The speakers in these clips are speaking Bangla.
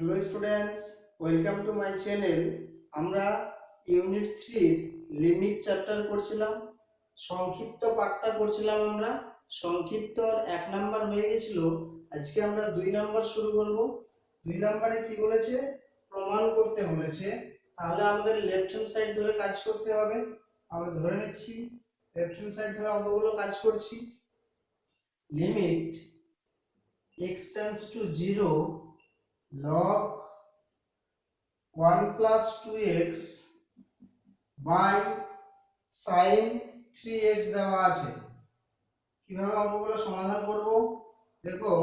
Hello students, welcome to my channel. আমরা ইউনিট 3 লিমিট চ্যাপ্টার করছিলাম। সংক্ষিপ্ত পাঠটা করছিলাম আমরা। সংক্ষিপ্ত 1 নাম্বার হয়ে গেছিল। আজকে আমরা 2 নাম্বার শুরু করব। 2 নাম্বারে কি বলেছে? প্রমাণ করতে বলেছে। তাহলে আমাদের লেফট হ্যান্ড সাইড ধরে কাজ করতে হবে। আমরা ধরে নিচ্ছি লেফট হ্যান্ড সাইড ধরে অঙ্কগুলো কাজ করছি। Limit x tends to 0 log 1 plus 2x by sin 3x দেওয়া আছে। কিভাবে অঙ্কগুলো সমাধান করব দেখো।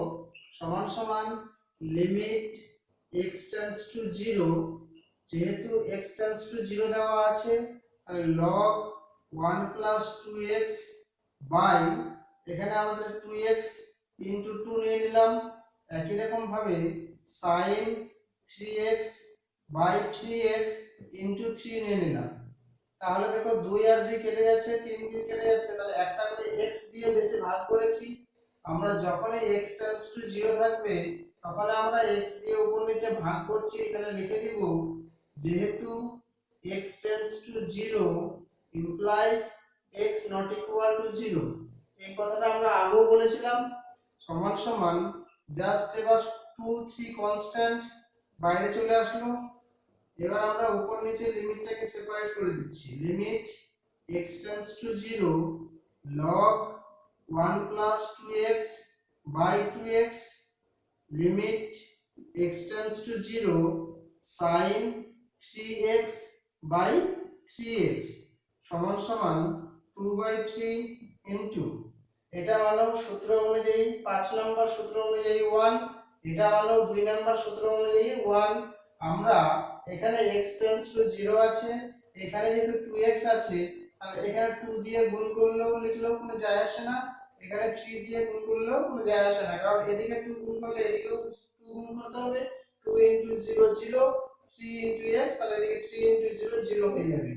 সমান সমান লিমিট x টেন্ডস টু 0, যেহেতু x টেন্ডস টু 0 দেওয়া আছে তাহলে log 1 plus 2x by এখানে আমাদের 2x into 2 নিয়ে নিলাম। একই রকম ভাবে sin 3x by 3x into 3 নিয়ে নিলাম। তাহলে দেখো 2 আর 2 কেটে যাচ্ছে, 3 3 কেটে যাচ্ছে, তাহলে একটা করে x দিয়ে বেশি ভাগ করেছি। আমরা যখনই x টেন্ডস টু 0 থাকবে তখন আমরা x দিয়ে উপর নিচে ভাগ করছি। এখানে লিখে দিব যেহেতু x tends to 0 implies x not equal to 0। এই কথাটা আমরা আগেও বলেছিলাম। সমান সমান জাস্ট এবার 2 3 কনস্ট্যান্ট বাইরে চলে আসলো। এবার আমরা উপর নিচে লিমিটটাকে সেপারেট করে দিচ্ছি। Limit x tends to 0 log 1 plus 2x by 2x limit x tends to 0 sin 3x by 3x সমান সমান 2 by 3 into এটা হলো সূত্র অনুযায়ী 5 নম্বর সূত্র অনুযায়ী 1, এটা হলো 2 নম্বর সূত্র অনুযায়ী 1। আমরা এখানে x টেন্ডস টু 0 আছে, এখানে যেহেতু 2x আছে তাহলে এখানে 2 দিয়ে গুণ করলেও লিখলেও কোনো যায় আসে না, এখানে 3 দিয়ে গুণ করলেও কোনো যায় আসে না, কারণ এদিকে 2 গুণ করলে এদিকেও 2 গুণ করতে হবে। 2 into 0 0, 3 into x, তাহলে এদিকে 3 into 0 0 হয়ে যাবে।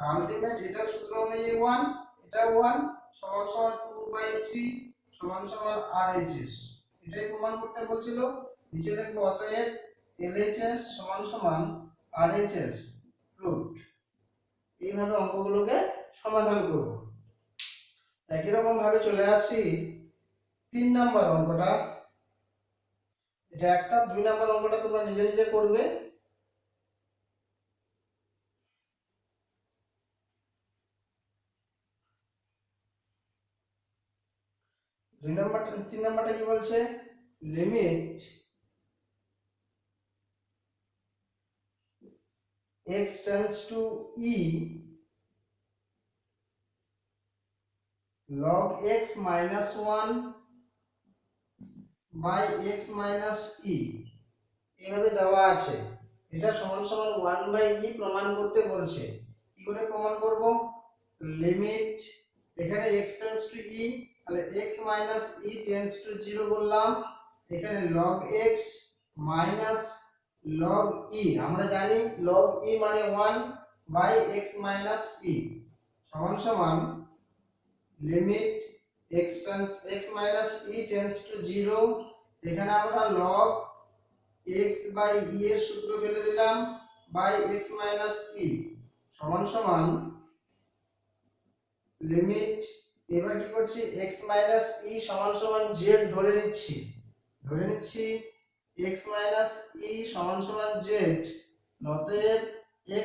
আলটিমেট এটার সূত্র অনুযায়ী 1, এটা 1 সমান সমান 2 by 3 সমান সমান RHS। এটাই প্রমাণ করতে বলছিল। নিচে লিখবো অতএব LHS সমান সমান RHS প্রুভড। এইভাবে অঙ্কগুলোকে সমাধান করব। একই রকম ভাবে চলে আসছি 3 নাম্বার অঙ্কটা। এটা একটা। 2 নাম্বার অঙ্কটা তোমরা নিজে নিজে করবে। দুই নাম্বারটা 3 নাম্বারটা কি বলছে? Limit x tends to e log x minus 1 by x minus e এইভাবে দেওয়া আছে। এটা সমান সমান 1 by e প্রমাণ করতে বলছে। কি করে প্রমাণ করব? লিমিট এখানে x tends to e, তাহলে x minus e tends to 0 বললাম। এখানে log x minus log e, আমরা জানি log e মানে 1 by x minus e সমান সমান limit x minus e tends to 0। এখানে আমরা log x by e এর সূত্র ফেলে দিলাম by x minus e সমান সমান লিমিট। এবার কি করছি? x minus e সমান সমান z ধরে নিচ্ছি x minus e সমান সমান z। অতএব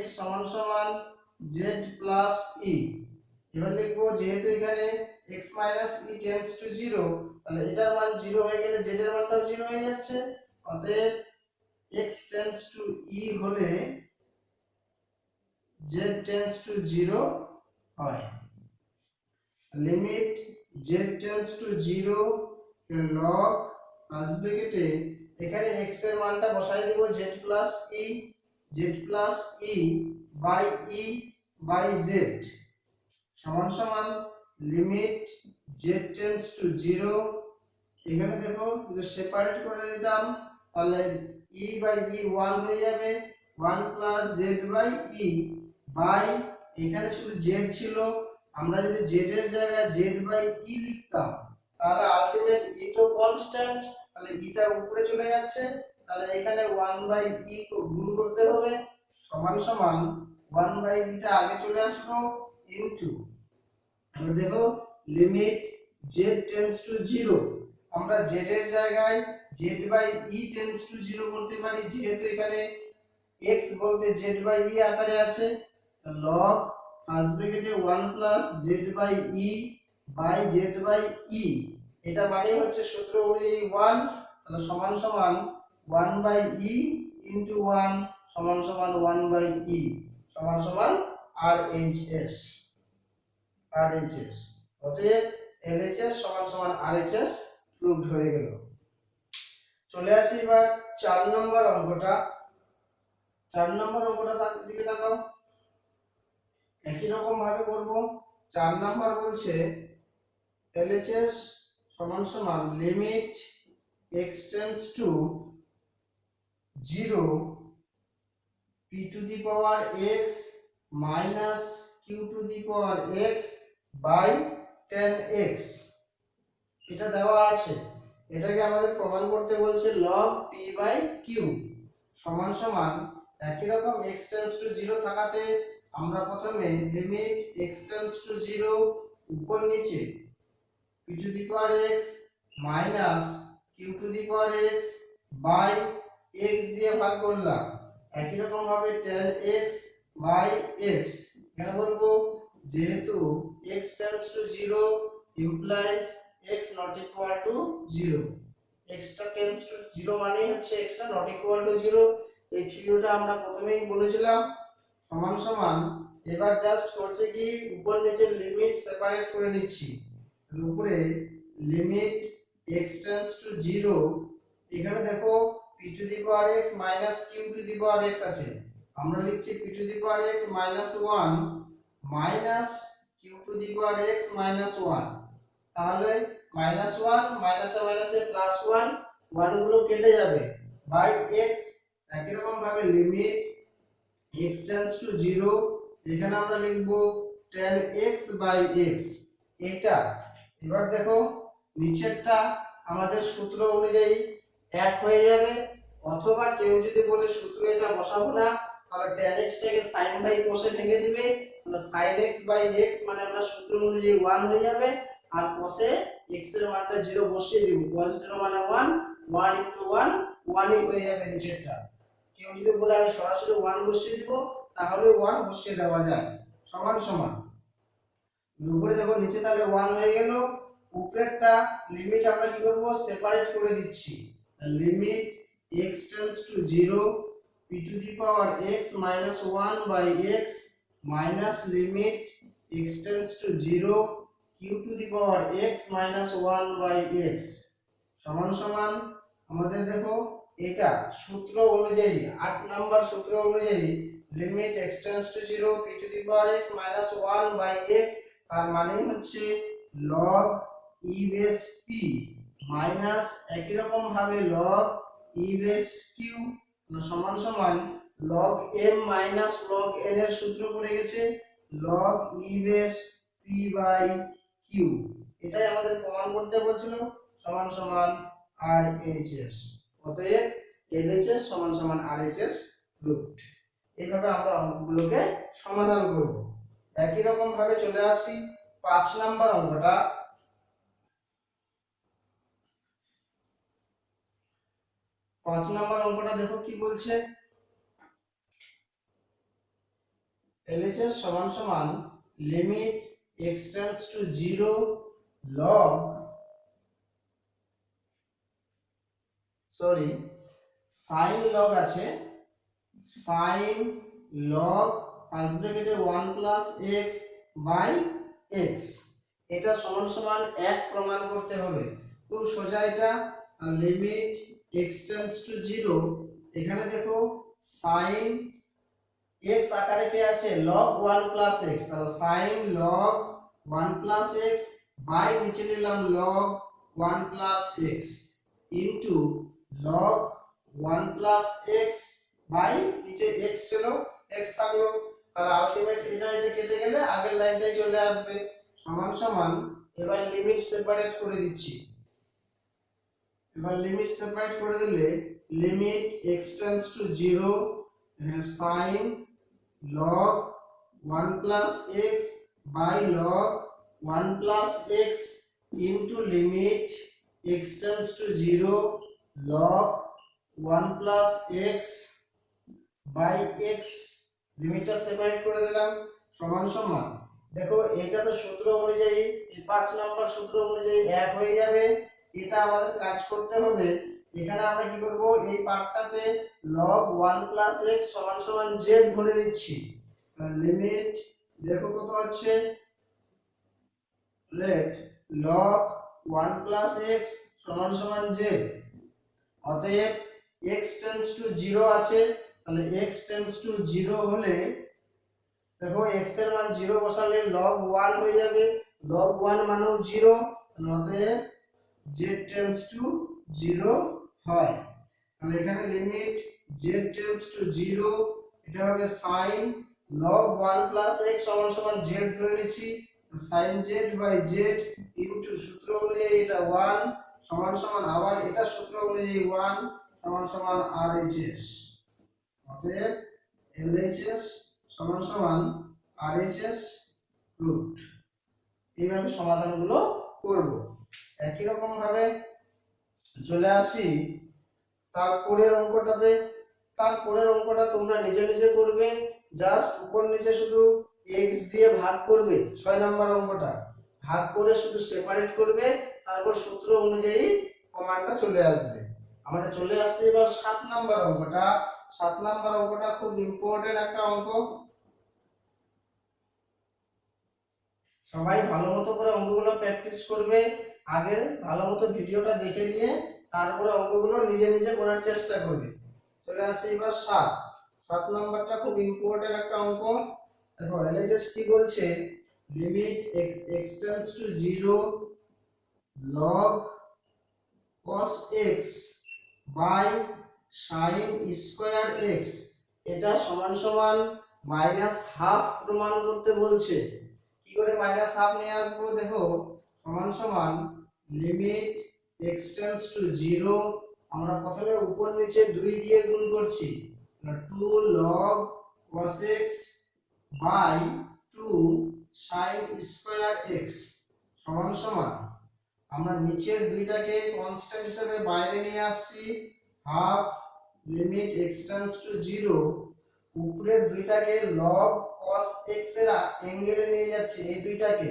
x সমান সমান z plus e। এবার লিখবো যেহেতু এখানে x minus e tends to 0, তাহলে এটার মান 0 হয়ে গেলে z এর মানটাও 0 হয়ে যাচ্ছে। অতএব x tends to e হলে z tends to 0 হয়। Limit z tends to 0 log আসবে কেটে এখানে x এর মানটা বসাই দেব z plus e by z সমান সমান লিমিট z tends to 0। এখানে দেখো যদি সেপারেট করে দিতাম তাহলে e by e 1 হয়ে যাবে, 1 plus z by e by এখানে শুধু z ছিল, আমরা যদি z এর জায়গায় z by e লিখতাম তাহলে আলটিমেট e তো কনস্ট্যান্ট, তাহলে e টা উপরে চলে যাচ্ছে, তাহলে এখানে 1/e গুণ করতে হবে সমান সমান 1/e টা আগে চলে আসলো ইনটু, আমরা দেখো লিমিট z টেন্ডস টু 0, আমরা z এর জায়গায় z/e টেন্ডস টু 0 করতে পারি, যেহেতু এখানে x বলতে z/e আকারে আছে। log ফার্স্ট ব্র্যাকেটে 1 প্লাস z/e বাই z/e, এটা মানে হচ্ছে সূত্র অনুযায়ী 1, তাহলে সমান সমান 1/e ইনটু 1 সমান সমান 1/e সমান সমান RHS। অতএব LHS সমান সমান RHS প্রুভড হয়ে গেল। চলে আসি এবার 4 নম্বর অঙ্কটা। 4 নম্বর অঙ্কটা দিকে তাকাও, একই রকম ভাবে করব। 4 নাম্বার বলছে LHS সমান সমান limit x tends to 0 p to the power x minus q to the power x by 10x, এটা দেওয়া আছে। এটাকে আমাদের প্রমাণ করতে বলছে log p বাই q সমান সমান একই রকম x টেন্ডস টু 0 থাকাতে আমরা প্রথমে লিমিট x টেন্ডস টু 0 উপর নিচে p to the power x minus q to the power x by x দিয়ে ভাগ করলাম। একই রকম ভাবে 10x বাই x, কেন বলবো, যেহেতু x tends to 0 implies x not equal to 0, x টা টেন্ডস টু 0 মানে হচ্ছে x টা not equal to 0। এই থিওরিটা আমরা প্রথমেই বলেছিলাম। সমান সমান এবার জাস্ট করছে কি উপর নিচের লিমিট সেপারেট করে নিচ্ছি। উপরে লিমিট x টেন্ডস টু 0, এখানে দেখো p to the power x minus q to the power x আছে, আমরা লিখছি p to the power x minus 1 minus q to the power x minus 1, তাহলে মাইনাস 1 মাইনাসে মাইনাসে প্লাস 1, 1 গুলো কেটে যাবে বাই x। একই রকম ভাবে লিমিট x টেন্ডস টু 0, এখানে আমরা লিখব 10x বাই x, এটা। এবার দেখো নিচেরটা আমাদের সূত্র অনুযায়ী এক হয়ে যাবে, অথবা কেউ যদি বলে সূত্র এটা বসাবো না, তাহলে tan x টাকে sin বাই cos এ ভেঙে দিবে, তাহলে sin x বাই x মানে আমরা সূত্র অনুযায়ী 1 হয়ে যাবে, আর cos এ x এর মানটা 0 বসিয়ে দেব, cos 0 মানে 1, 1 ইনটু 1 1ই হয়ে যাবে নিচেরটা। কেউ যদি বলে আমি সরাসরি 1 বসিয়ে দিব, তাহলে 1 বসিয়ে দেওয়া যায় সমান সমান। উপরে দেখো নিচে তাহলে 1 হয়ে গেল, উপরেরটা লিমিট আমরা কি করব, সেপারেট করে দিচ্ছি। Limit x tends to 0 p to the power x minus 1 by x minus limit x tends to 0 q to the power x minus 1 by x সমান সমান আমাদের দেখো এটা সূত্র অনুযায়ী 8 নাম্বার সূত্র অনুযায়ী limit x tends to 0 p to the power x minus 1 by x, তার মানে হচ্ছে log e base p minus একই রকম ভাবে log e বেস q সমান সমান log m minus log n এর সূত্র পড়ে গেছে log e base p by q, এটাই আমাদের প্রমাণ করতে বলছিল সমান সমান RHS। অতএব LHS সমান সমান RHS প্রুভড। এইভাবে আমরা অঙ্কগুলোকে সমাধান করব। একই রকম ভাবে চলে আসি 5 নাম্বার অঙ্কটা। 5 নাম্বার অঙ্কটা দেখো কি বলছে, LHS সমান সমান limit x tends to 0 log sin log আছে, sin log ফার্স্ট ব্র্যাকেটে 1 প্লাস x বাই x, এটা সমান সমান 1 প্রমাণ করতে হবে। খুব সোজা এটা, লিমিট x টেন্ডস টু 0, এখানে দেখো sin x আকারে কি আছে log 1 প্লাস x, তাহলে sin log 1 plus x by নিচে নিলাম log 1 plus x into log 1 plus x by নিচে x ছিল x থাকলো, তাহলে আলটিমেট এটা কেটে গেলে আগের লাইনটাই চলে আসবে সমান সমান। এবার লিমিট সেপারেট করে দিচ্ছি, এবার লিমিট সেপারেট করে দিলে লিমিট x টেন্ডস টু 0, এখানে sin log 1 plus x by log 1 plus x into limit x tends to 0 log 1 plus x by x, লিমিটটা সেপারেট করে দিলাম, সমান সমান দেখো এটা তো সূত্র অনুযায়ী এই 5 নাম্বার সূত্র অনুযায়ী এক হয়ে যাবে। এটা আমাদের কাজ করতে হবে, এখানে আমরা কি করব, এই পার্টটাতে log 1 plus x সমান সমান z ধরে নিচ্ছি। লিমিট দেখো কত হচ্ছে, লেট log 1 plus x সমান সমান z, অতএব x tends to 0 আছে, তাহলে x tends to 0 হলে দেখো x এর মান 0 বসালে log 1 হয়ে যাবে, log 1 মানেও 0, তাহলে অতএব z tends to 0 হয়। তাহলে এখানে লিমিট z tends to 0, এটা হবে sin log 1 plus x সমান সমান z ধরে নিচ্ছি, sin z by z into সূত্র অনুযায়ী এটা 1 সমান সমান আবার এটা সূত্র অনুযায়ী 1 সমান সমান RHS, অতএব LHS সমান সমান RHS রুট। এইভাবে সমাধানগুলো করব। একই রকম ভাবে চলে আসি তারপরের অঙ্কটাতে। তারপরের অঙ্কটা তোমরা নিজে নিজে করবে, জাস্ট উপর নিচে শুধু x দিয়ে ভাগ করবে। 6 নাম্বার অঙ্কটা ভাগ করে শুধু সেপারেট করবে, তারপর সূত্র অনুযায়ী কমান্ডটা চলে আসবে। আমরা চলে আসছি এবার 7 নাম্বার অঙ্কটা। 7 নাম্বার অঙ্কটা খুব ইম্পর্টেন্ট একটা অঙ্ক, সবাই ভালো মতো করে অঙ্কগুলো প্র্যাকটিস করবে। আগে ভালো মতো ভিডিওটা দেখে নিয়ে তারপরে অঙ্কগুলো নিজে নিজে করার চেষ্টা করবে। চলে আসি এবার 7 নাম্বারটা খুব ইম্পর্টেন্ট একটা অঙ্ক। দেখো এলএইচএস কি বলছে, limit x tends to 0 log cos x by sin square x, এটা সমান সমান -12 প্রমাণ করতে বলছে। কি করে -12 নিয়ে আসবো, দেখো সমান সমান লিমিট x টেন্ডস টু 0, আমরা প্রথমে উপর নিচে 2 দিয়ে গুণ করছি, 2 log cos x by 2 sin square x সমান সমান আমরা নিচের দুইটাকে কনস্ট্যান্ট হিসেবে বাইরে নিয়ে আসছি, half limit x tends to 0, উপরের দুইটাকে log cos x এর অ্যাঙ্গেলে নিয়ে যাচ্ছি, এই দুইটাকে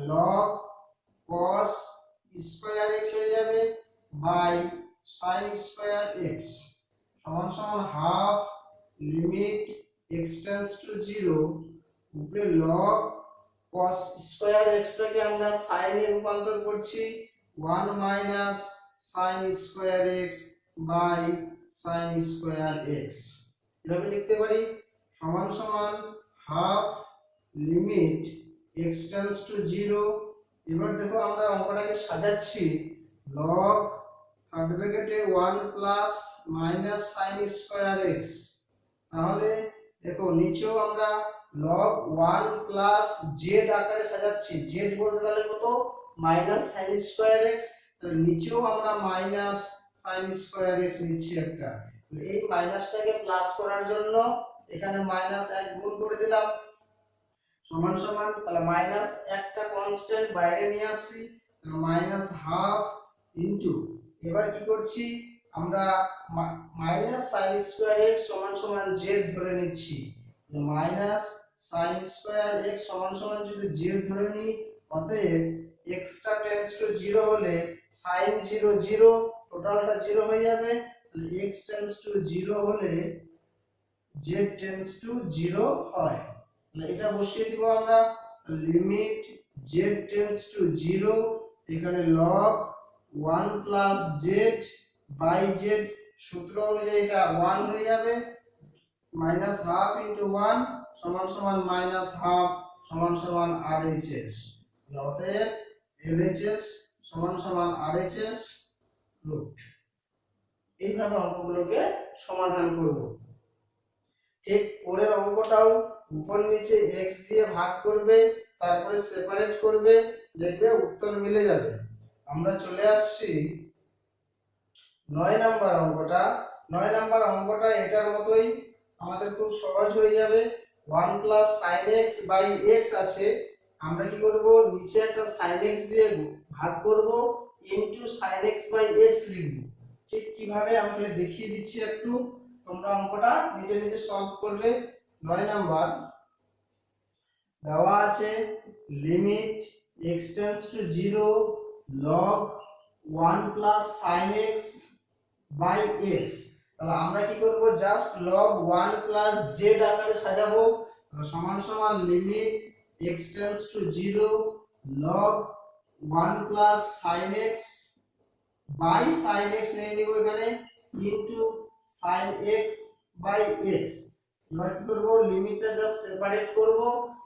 log cos স্কয়ার x হয়ে যাবে বাই sin স্কয়ার x সমান সমান half limit x tends to 0, উপরে log cos স্কয়ার x টাকে আমরা sin এ রূপান্তর করছি, 1 minus sin square x by sin square x, এভাবে লিখতে পারি সমান সমান half limit x tends to 0। এবার দেখো আমরা অঙ্কটাকে সাজাচ্ছি, log থার্ড ব্র্যাকেটে 1 plus minus sin square x, তাহলে দেখো নিচেও আমরা log 1 প্লাস z আকারে সাজাচ্ছি, z বলতে তাহলে কত মাইনাস sin স্কয়ার x, তাহলে নিচেও আমরা মাইনাস sin স্কয়ার x নিচ্ছি একটা। এই মাইনাসটাকে প্লাস করার জন্য এখানে মাইনাস 1 গুণ করে দিলাম, সমান সমান তাহলে মাইনাস একটা কনস্ট্যান্ট বাইরে নিয়ে আসছি, মাইনাস হাফ ইনটু এবার কি করছি আমরা মাইনাস sin স্কয়ার x সমান সমান z ধরে নিচ্ছি, মাইনাস sin স্কয়ার x সমান সমান যদি z ধরে নিই, অতএব x টা টেন্ডস টু 0 হলে sin 0 0 টোটালটা 0 হয়ে যাবে, তাহলে x টেন্ডস টু 0 হলে z টেন্ডস টু 0 হয়। তাহলে এটা বসিয়ে দিব আমরা, লিমিট z টেন্ডস টু 0, এখানে log 1 plus z by z, সূত্র অনুযায়ী এটা 1 হয়ে যাবে, মাইনাস হাফ ইনটু 1 সমান সমান মাইনাস হাফ সমান সমান RHS, অতএব LHS সমান সমান RHS রুট। এইভাবে অঙ্কগুলোকে সমাধান করব। ঠিক পরের অঙ্কটাও উপর নিচে x দিয়ে ভাগ করবে, তারপরে সেপারেট করবে, দেখবে উত্তর মিলে যাবে। আমরা চলে আসছি নয় নাম্বার অঙ্কটা এটার মতোই আমাদের খুব সহজ হয়ে যাবে। 1 plus sine x by x আছে, আমরা কি করব, নিচে একটা সাইন এক্স দিয়ে ভাগ করব, into sine x by x লিখব। ঠিক কিভাবে আমি দেখিয়ে দিচ্ছি একটু, তোমরা অঙ্কটা নিজে নিজে সলভ করবে। 9 নাম্বার দেওয়া আছে limit x tends to 0 log 1 plus sin x by x। তাহলে আমরা কি করব, জাস্ট log 1 প্লাস z আকারে সাজাবো, সমান সমান limit x tends to 0 log 1 plus sin x by sin x নিয়ে নিব এখানে, into sin x by x। এবার কি করব, লিমিটটা জাস্ট সেপারেট করব,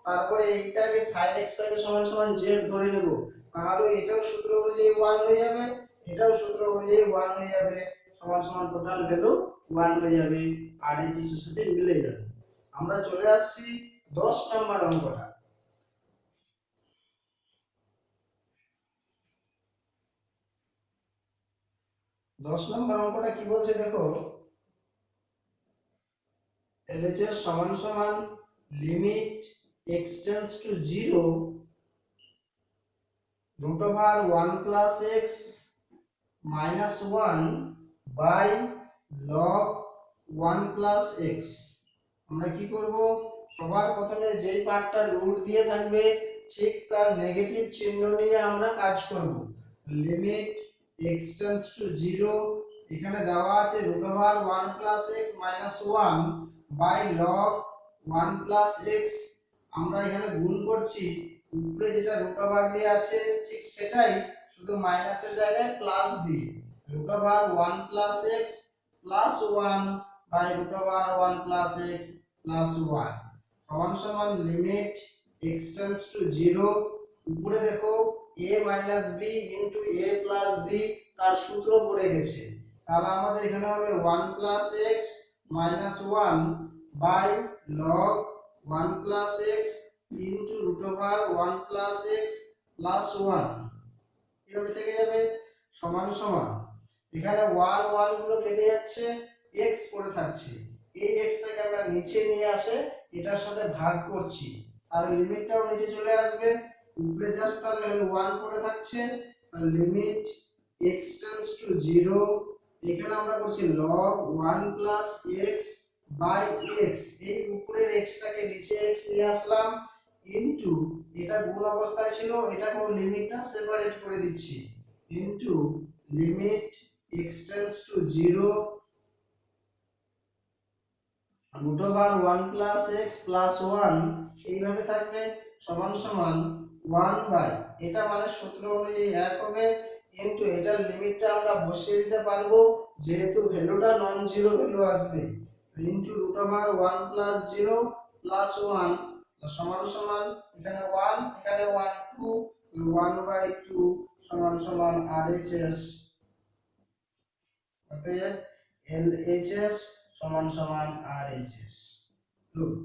তারপরে এইটাকে sin x টাকে সমান সমান z ধরে নেব, তাহলে এটাও সূত্র অনুযায়ী 1 হয়ে যাবে, এটাও সূত্র অনুযায়ী 1 হয়ে যাবে, সমান সমান টোটাল ভ্যালু 1 হয়ে যাবে, আর এই এর সাথে মিলে যাবে। আমরা চলে আসছি 10 নাম্বার অঙ্কটা। 10 নাম্বার অঙ্কটা কি বলছে দেখো, LHS সমান সমান limit x tends to 0 root over 1 plus x minus 1 by log 1 plus x। আমরা কি করব, সবার প্রথমে যেই পার্টটা রুট দিয়ে থাকবে ঠিক তার নেগেটিভ চিহ্ন নিয়ে আমরা কাজ করব। লিমিট x টেন্ডস টু 0, এখানে দেওয়া আছে root over 1 plus x minus 1 by log 1 plus x। আমরা এখানে গুণ করছি, উপরে যেটা রুট ওভার দিয়ে আছে ঠিক সেটাই, শুধু মাইনাসের জায়গায় প্লাস দিয়ে, root over 1 plus x plus 1 by root over 1 plus x plus 1 সমান সমান লিমিট x টেন্ডস টু 0, উপরে দেখো a minus b into a plus b তার সূত্র পড়ে গেছে, তাহলে আমাদের এখানে হবে 1 plus x minus 1 by log 1 plus x into root over 1 plus x plus 1, এভাবে থেকে যাবে, সমান সমান এখানে 1 1 গুলো কেটে যাচ্ছে, x পড়ে থাকছে, এই x টাকে আমরা নিচে নিয়ে আসে এটার সাথে ভাগ করছি, আর লিমিটটাও নিচে চলে আসবে, উপরে জাস্ট তাহলে 1 পড়ে থাকছে, আর লিমিট x টেন্ডস টু 0, এখানে আমরা করছি log 1 plus x by x, এই উপরের x টাকে নিচে x নিয়ে আসলাম, ইনটু এটা গুণ অবস্থায় ছিল, এটাকে লিমিটটা সেপারেট করে দিচ্ছি, into limit x tends to 0 root over 1 plus x plus 1 এইভাবে থাকবে, সমান সমান 1 বাই, এটা মানে সূত্র অনুযায়ী 1 হবে, ইনটু এটার লিমিটটা আমরা বসিয়ে দিতে পারবো যেহেতু ভ্যালুটা নন জিরো ভ্যালু আসবে, into root over 1 plus 0 plus 1 সমান সমান এখানে 1 এখানে 1 2 1 বাই 2 সমান সমান RHS, অতএব LHS সমান সমান RHS রুট।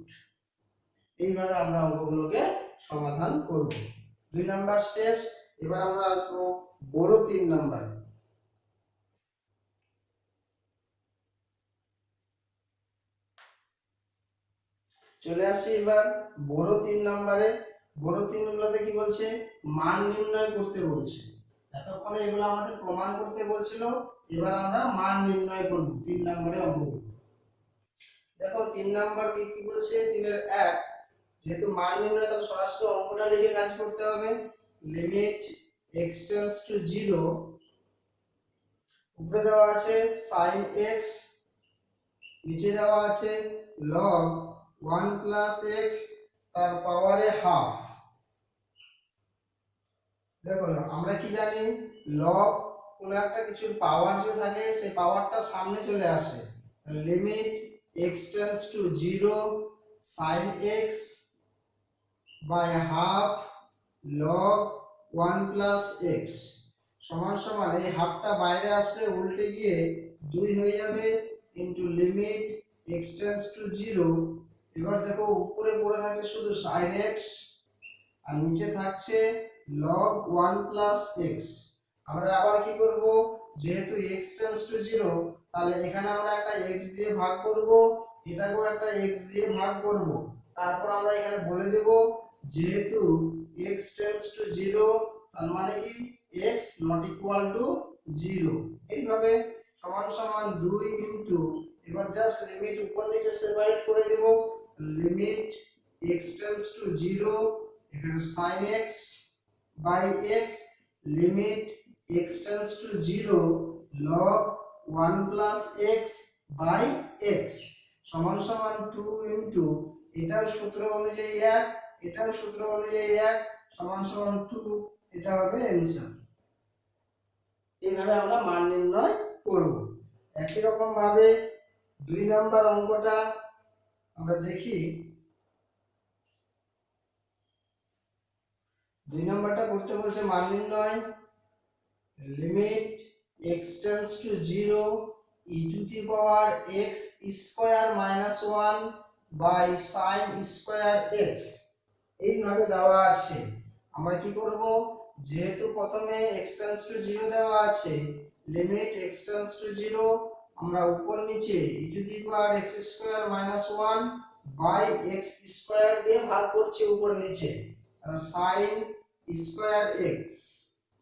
এইভাবে আমরা অঙ্কগুলোকে সমাধান করব। 2 নাম্বার শেষ, এবার আমরা আসবো বড় 3 নাম্বারে। চলে আসছি এবার বড় 3 নাম্বারে। বড় 3 গুলোতে কি বলছে, মান নির্ণয় করতে বলছে, এতক্ষণে এগুলো আমাদের প্রমাণ করতে বলছিল, এবার আমরা মান নির্ণয় করব 3 নম্বরে অঙ্কগুলো। দেখো 3 নাম্বার কি বলছে, 3 এর 1, যেহেতু মান নির্ণয় তাহলে সরাসরি অঙ্কটা লিখে কাজ করতে হবে, লিমিট x টেন্ডস টু 0, উপরে দেওয়া আছে sin x, নিচে দেওয়া আছে log 1 প্লাস x তার পাওয়ারে হাফ। দেখো আমরা কি জানি, log কোন একটা কিছুর পাওয়ার যে থাকে সেই পাওয়ারটা সামনে চলে আসে, limit x tends to 0 sin x by half log 1 plus x সমান সমান, এই হাফটা বাইরে আসলে উল্টে গিয়ে 2 হয়ে যাবে, into limit x tends to 0, এবার দেখো উপরে পড়ে থাকে শুধু sin x আর নিচে থাকছে log 1 প্লাস x। আমরা আবার কি করব, যেহেতু x টেন্ডস টু 0 তাহলে এখানে আমরা একটা x দিয়ে ভাগ করব, এটাকেও একটা x দিয়ে ভাগ করব। তারপর আমরা এখানে বলে দেব যেহেতু x টেন্ডস টু 0 তার মানে কি x নট ইকুয়াল টু 0। এইভাবে সমান সমান 2 ইনটু, এবার জাস্ট লিমিট উপর নিচে সেপারেট করে দেব, লিমিট x টেন্ডস টু 0 এখানে sin x by x, limit x tends to 0 log 1 plus x by x সমান সমান 2 ইনটু, এটার সূত্র অনুযায়ী 1, এটার সূত্র অনুযায়ী 1 সমান সমান 2, এটা হবে অ্যানসার। এইভাবে আমরা মান নির্ণয় করব। একই রকম ভাবে 2 নাম্বার অঙ্কটা আমরা দেখি। 2 নাম্বারটা করতে বলছে মান নির্ণয়, limit x tends to 0 e to the power x square minus 1 by sin square x। এইভাবে দেওয়া আছে। আমরা কি করব, যেহেতু প্রথমে x টেন্ডস টু 0 দেওয়া আছে, লিমিট x টেন্ডস টু 0 আমরা উপর নিচে e to the power x square minus 1 by x square দিয়ে ভাগ করছি উপর নিচে, sin square x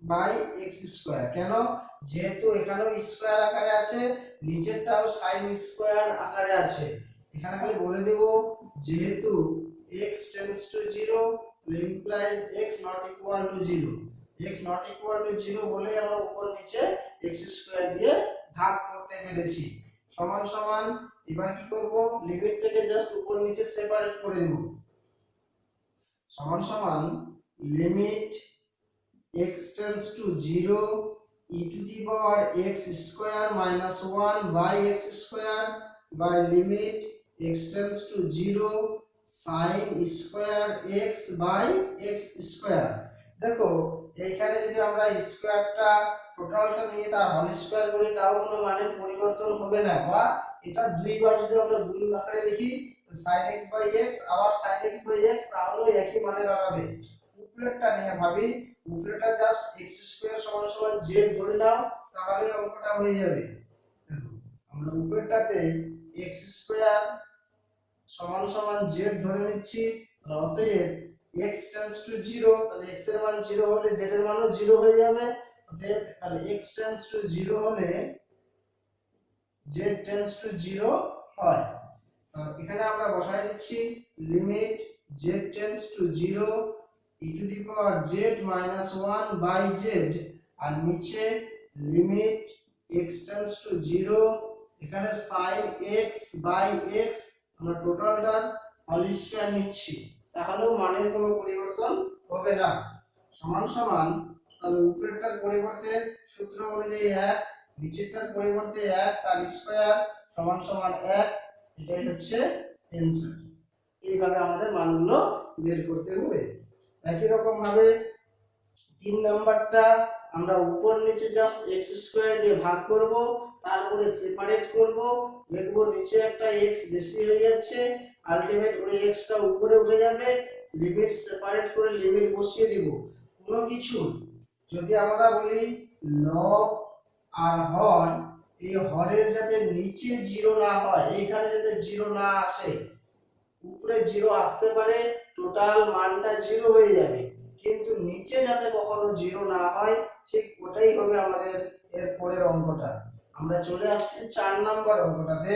by x square. কেন, যেহেতু এখানেও স্কয়ার আকারে আছে, নিচেরটাও sin স্কয়ার আকারে আছে। এখানে খালি বলে দেব যেহেতু x tends to 0 implies x not equal to 0, x not equal to 0 বলে আমরা উপর নিচে x স্কয়ার দিয়ে ভাগ করতে পেরেছি। সমান সমান এবার কি করব, লিমিট থেকে জাস্ট উপর নিচে সেপারেট করে দেব, সমান সমান limit x tends to 0 e to the power x square minus 1 by x square by limit x tends to 0 sin square x by x square. দেখো এইখানে যদি আমরা স্কয়ারটা টোটালটা নিয়ে তার হোল স্কয়ার করি তাও কোনো মানের পরিবর্তন হবে না, বা এটা দুইবার যদি আমরা গুণ আকারে লিখি sin x বাই x আবার sin x বাই x তাহলেও একই মানে দাঁড়াবে। উপরেরটা নিয়ে ভাবি, উপরেরটা জাস্ট x স্কয়ার সমান সমান z ধরে নাও, তাহলে অঙ্কটা হয়ে যাবে। দেখো আমরা উপরেরটাতে x স্কয়ার সমান সমান z ধরে নিচ্ছি, অতএব x টেন্ডস টু 0, তাহলে x এর মান 0 হলে z এর মানও 0 হয়ে যাবে। অতএব তাহলে x টেন্ডস টু 0 হলে z টেন্ডস টু 0 হয়। এখানে আমরা বসাই দিচ্ছি limit z tends to 0 e to the power z minus 1 by z, আর নিচে লিমিট x টেন্ডস টু 0 এখানে sin x বাই x আমরা টোটালটার হোল স্কয়ার নিচ্ছি, তাহলেও মানের কোনো পরিবর্তন হবে না। সমান সমান তাহলে উপরেরটার পরিবর্তে সূত্র অনুযায়ী 1, নিচেরটার পরিবর্তে 1 তার স্কয়ার সমান সমান 1, এটাই হচ্ছে অ্যানসার। এইভাবে আমাদের মানগুলো বের করতে হবে। একই রকম ভাবে 3 নাম্বারটা আমরা উপর নিচে জাস্ট x স্কয়ার দিয়ে ভাগ করব, তারপরে সেপারেট করব, দেখব নিচে একটা x বেশি হয়ে যাচ্ছে, আলটিমেট ওই x টা উপরে উঠে যাবে, লিমিট সেপারেট করে লিমিট বসিয়ে দিব। কোনো কিছু যদি আমরা বলি লব আর হর, এই হরের যাতে নিচে 0 না হয়, এইখানে যাতে 0 না আসে, উপরে 0 আসতে পারে, টোটাল মানটা 0 হয়ে যাবে, কিন্তু নিচে যাতে কখনো 0 না হয়, ঠিক ওটাই হবে আমাদের এর পরের অঙ্কটা। আমরা চলে আসছি 4 নাম্বার অঙ্কটাতে।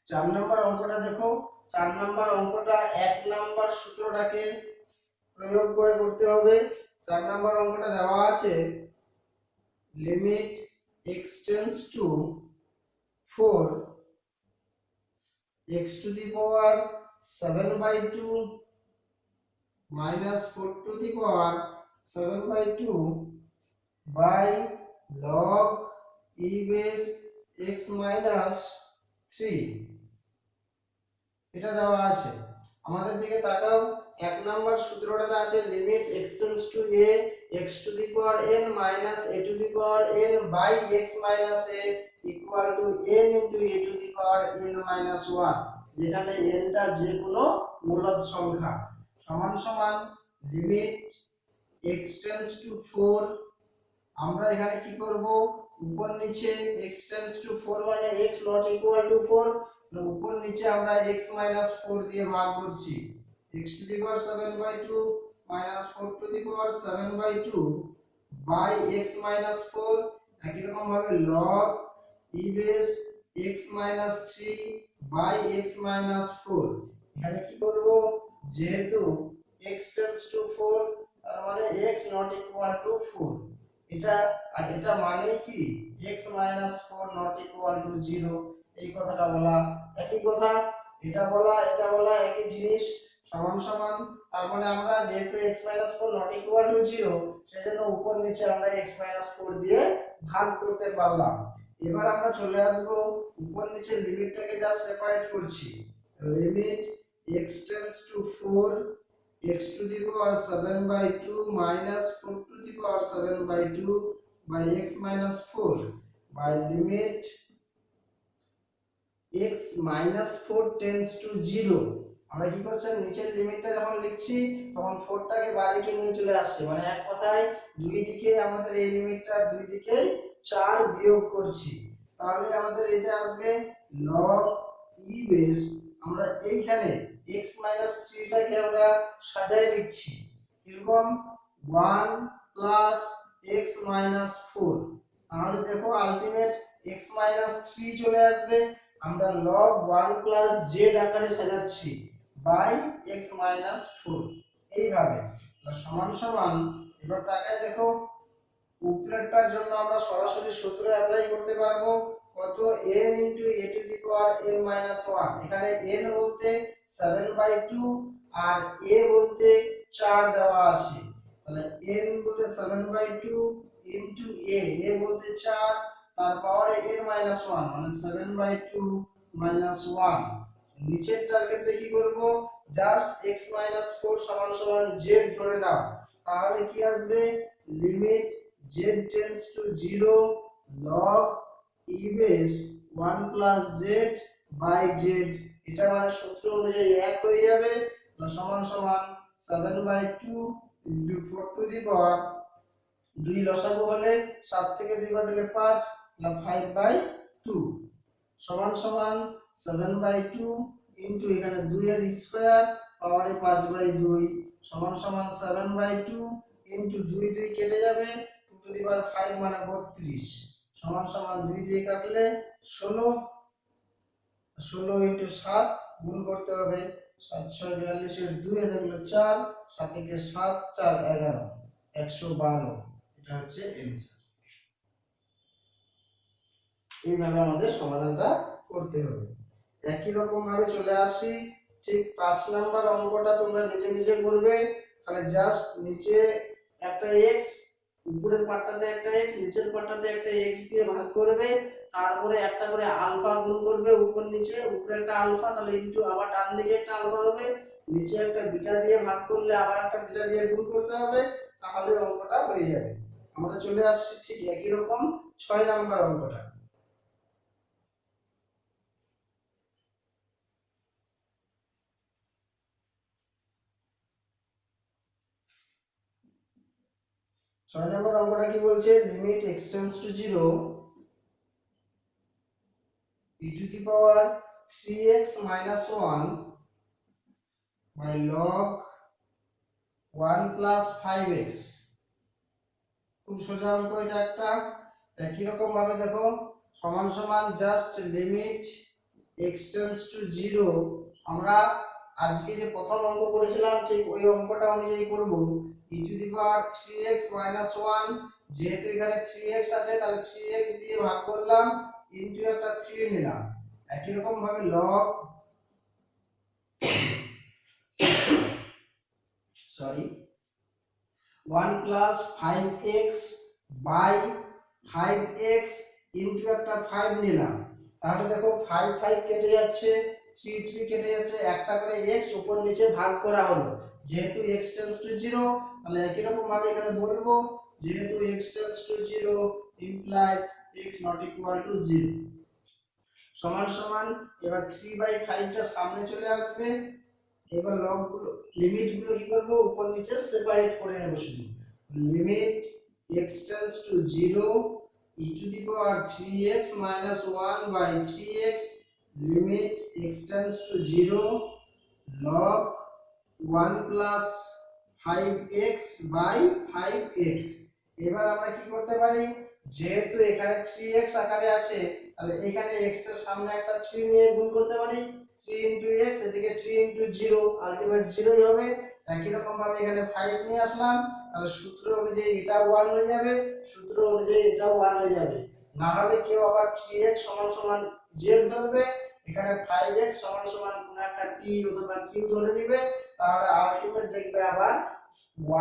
4 নাম্বার অঙ্কটা দেখো, 4 নাম্বার অঙ্কটা 1 নাম্বার সূত্রটাকে প্রয়োগ করে করতে হবে। 4 নাম্বার অঙ্কটা দেওয়া আছে limit x tends two 4 x to the power 7 by 2 minus 4 to the power 7 by 2 by log e base x minus 3, এটা দেওয়া আছে। আমাদের দিকে তাকাও, 1 নাম্বার সূত্রটাতে আছে limit x tends two a x to the power n minus a to the power n by x minus a equal to n into a to the power n minus 1, যেখানে n টা যে কোনো মূলদ সংখ্যা, সমান সমান লিমিট x টেন্ডস টু 4 আমরা এখানে কি করব, উপর নিচে x টেন্ডস টু 4 মানে x নট ইকুয়াল টু 4, উপর নিচে আমরা x মাইনাস 4 দিয়ে ভাগ করছি। x to the power 7/2 minus 4 to the power 7/2 by x minus 4, একই রকম ভাবে log e base x minus 3 by x minus 4। এখানে কি করব, যেহেতু x টেন্ডস টু 4 তার মানে x নট ইকুয়াল টু 4, এটা আর এটা মানে কি x minus 4 not equal to 0, এই কথাটা বলা। একই কথা এটা বলা একই জিনিস, সমান সমান। তার মানে আমরা যেহেতু x minus 4 not equal to 0, সেজন্য উপর নিচে আমরা x মাইনাস 4 দিয়ে ভাগ করতে পারলাম। এবার আমরা চলে আসব উপর নিচে লিমিটটাকে জাস্ট সেপারেট করছি। Limit x tends two 4 x to the power 7/2 minus 4 to the power 7/2 by x minus 4 by limit x minus 4 tends to 0। আমরা কি করছি, নিচের লিমিটটা যখন লিখছি তখন 4টাকে বাঁদিকে নিয়ে চলে আসছে, মানে এক কথায় দুই দিকে আমাদের এই লিমিটটার দুই দিকে 4 বিয়োগ করছি, তাহলে আমাদের এটা আসবে log e বেস। আমরা এইখানে x minus 3 টাকে আমরা সাজায় লিখছি এরকম 1 plus x minus 4, তাহলে দেখো আলটিমেট x minus 3 চলে আসবে। আমরা log 1 plus z আকারে সাজাচ্ছি বাই x minus 4, এইভাবে সমান সমান। এবার তাকায় দেখো উপরেরটার জন্য আমরা সরাসরি সূত্র অ্যাপ্লাই করতে পারবো, কত n into a to the power n minus 1। এখানে n বলতে 7/2 আর a বলতে 4 দেওয়া আছে, তাহলে n বলতে 7/2 into a বলতে 4, তার পাওয়ারে n minus 1 মানে 7/2 minus 1। নিচেরটার ক্ষেত্রে কি করব, জাস্ট x minus 4 সমান সমান z ধরে নাও, তাহলে কি আসবে, limit z tends to 0 log e base 1 plus z by z, এটা মানে সূত্র অনুযায়ী এক হয়ে যাবে, সমান সমান 7/2 into 4 to the power 2 লসাগু হলে 7 থেকে 2 বাদ দিলে 5 না 5/2 সমান সমান 7/2 into এখানে 2 এর স্কয়ার পাওয়ারে 5/2 সমান সমান 7/2 into 2 2 কেটে যাবে, 2 to the power 5 মানে 32 সমান সমান 2 দিয়ে কাটলে 16 into 7 গুণ করতে হবে, 7 6 42 এর 2 এ থাকলো 4, 7 থেকে 7 4 11 112, এটা হচ্ছে आंसर। এইভাবে আমাদের সমাধানটা করতে হবে। একই রকম ভাবে চলে আসি ঠিক 5 নাম্বার অঙ্কটা তোমরা নিজে নিজে করবে, তাহলে জাস্ট নিচে একটা x, উপরের পার্টটাতে একটা x, নিচের পার্টটাতে একটা x দিয়ে ভাগ করবে, তারপরে একটা করে আলফা গুণ করবে উপর নিচে, উপরে একটা আলফা তাহলে ইনটু আবার ডান দিকে একটা আলফা হবে, নিচে একটা বিটা দিয়ে ভাগ করলে আবার একটা বিটা দিয়ে গুণ করতে হবে, তাহলে অঙ্কটা হয়ে যাবে। আমরা চলে আসছি ঠিক একই রকম 6 নাম্বার অঙ্কটা। 6 নম্বর অঙ্কটা কি বলছে, limit x tends to 0 e to the power 3x minus 1 by log 1 plus 5x। খুব সোজা অঙ্ক এটা একটা। একই রকম ভাবে দেখো সমান সমান just limit x tends to 0, আমরা আজকে যে প্রথম অঙ্ক করেছিলাম ঠিক ওই অঙ্কটা অনুযায়ী করব, e to the power 3x minus 1, যেহেতু এখানে 3x আছে তাহলে 3x দিয়ে ভাগ করলাম, ইনটু একটা 3 নিলাম। একই রকম ভাবে log 1 plus 5x by 5x into একটা 5 নিলাম, তাহলে দেখো 5 5 কেটে যাচ্ছে, 3 3 কেটে যাচ্ছে, একটা করে x উপর নিচে ভাগ করা হলো, যেহেতু x টেন্ডস টু 0 তাহলে একই রকম ভাবে এখানে বলবো যেহেতু x tends to 0 implies x not equal to 0 সমান সমান। এবার 3/5 টা সামনে চলে আসবে, এবার লগ গুলো লিমিট গুলো কি করব উপর নিচে সেপারেট করে নেব, শুধু limit x tends to 0 e to the power 3x minus 1 by 3x limit x tends to 0 log 1 plus 5x by 5x। এবার আমরা কি করতে পারি, যেহেতু এখানে 3x আকারে আছে তাহলে এখানে x এর সামনে একটা 3 নিয়ে গুণ করতে পারি, 3 into x, এদিকে 3 into 0 আলটিমেট 0ই হবে। একই রকম ভাবে এখানে 5 নিয়ে আসলাম, তাহলে সূত্র অনুযায়ী এটা 1 হয়ে যাবে, সূত্র অনুযায়ী এটা 1 হয়ে যাবে। না হলে কেউ আবার 3x সমান সমান z ধরবে, এখানে 5x সমান সমান কোন একটা p অথবা q ধরে নেবে, তাহলে আলটিমেট দেখবে আবার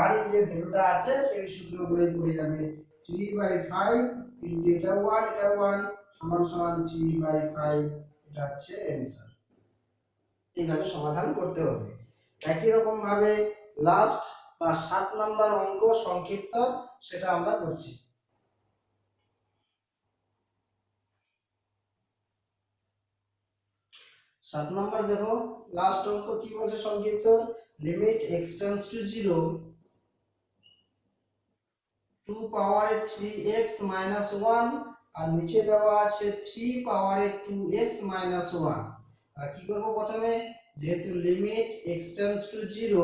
1 যে ভ্যালুটা আছে সেই সূত্রগুলোই পড়ে যাবে। 3/5 ইনটু এটা 1 সমান সমান 3/5, এটা হচ্ছে অ্যানসার। এইভাবে সমাধান করতে হবে। একই রকম ভাবে লাস্ট বা 7 নাম্বার অঙ্ক সংক্ষিপ্ত, সেটা আমরা করছি। 7 নাম্বার দেখো, লাস্ট অঙ্ক কি বলছে সংক্ষিপ্ত, লিমিট x টেন্ডস টু 0 2 পাওয়ারে 3x minus 1 আর নিচে দেওয়া আছে 3 পাওয়ারে 2x minus 1। আর কি করব, প্রথমে যেহেতু লিমিট x টেন্ডস টু 0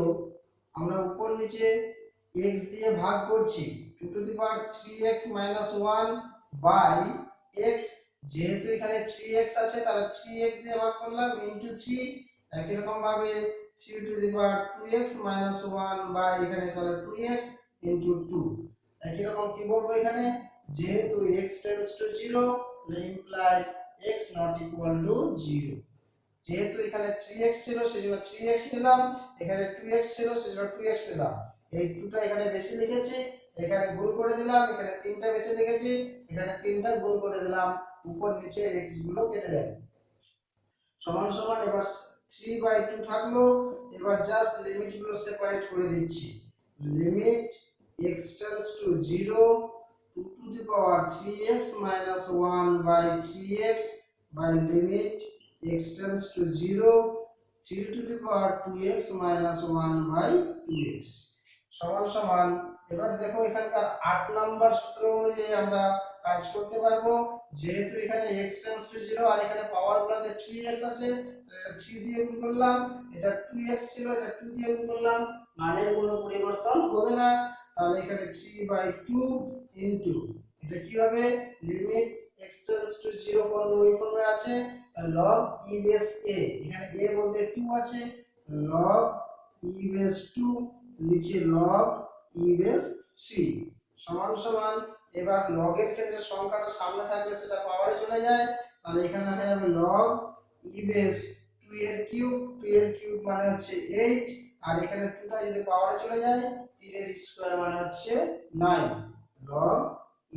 আমরা উপর নিচে x দিয়ে ভাগ করছি, 2 to the power 3x minus 1 by x, যেহেতু এখানে 3x আছে তাহলে 3x দিয়ে ভাগ করলাম ইনটু 3। একই রকম ভাবে 3 to the power 2x minus 1 by এখানে তাহলে 2x ইনটু 2। একই রকম কি বলবো, এখানে যেহেতু x tends to 0 implies x not equal to 0। যেহেতু এখানে 3x ছিল সেজন্য 3x নিলাম, এখানে 2x ছিল সেজন্য 2x নিলাম। এই 2টা এখানে বেশি লিখেছি, এখানে গুণ করে দিলাম, এখানে 3টা বেশি লিখেছি, এখানে 3টা গুণ করে দিলাম, উপর নিচে x গুলো কেটে যাবে। সমান সমান এবার 3/2 থাকলো, এবার জাস্ট লিমিট গুলো সেপারেট করে দিচ্ছি। Limit x tends to 0 2 to the power 3x minus 1 by 3x by limit x tends to 0 3 to the power 2x minus 1 by 2x সমান সমান। এবার দেখো এখানকার 8 নাম্বার সূত্র অনুযায়ী আমরা কাজ করতে পারবো, যেহেতু এখানে x tends to 0 আর এখানে পাওয়ার গুলোতে 3x আছে, এটা 3 দিয়ে গুণ করলাম, এটা 2x ছিল এটা 2 দিয়ে গুণ করলাম, মানের কোনো পরিবর্তন হবে না। তাহলে এখানে 3/2 ইনটু এটা কি হবে, লিমিট x tends to 0 কোন ওই ফর্মে আছে log e বেস a, এখানে a বলতে 2 আছে, log e বেস 2 নিচে log e বেস 3 সমান সমান। এবার log এর ক্ষেত্রে সংখ্যাটা সামনে থাকলে সেটা পাওয়ারে চলে যায়, তাহলে এখানে লেখা যাবে log e বেস 2 এর কিউব, 2 এর কিউব মানে হচ্ছে 8, আর এখানে 2টা যদি পাওয়ারে চলে যায় 3 এর স্কয়ার মানে হচ্ছে 9, log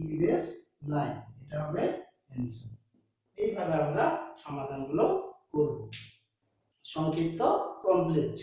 e বেস 9, এটা হবে অ্যানসার। এইভাবে আমরা সমাধানগুলো করব। সংক্ষিপ্ত কমপ্লিট।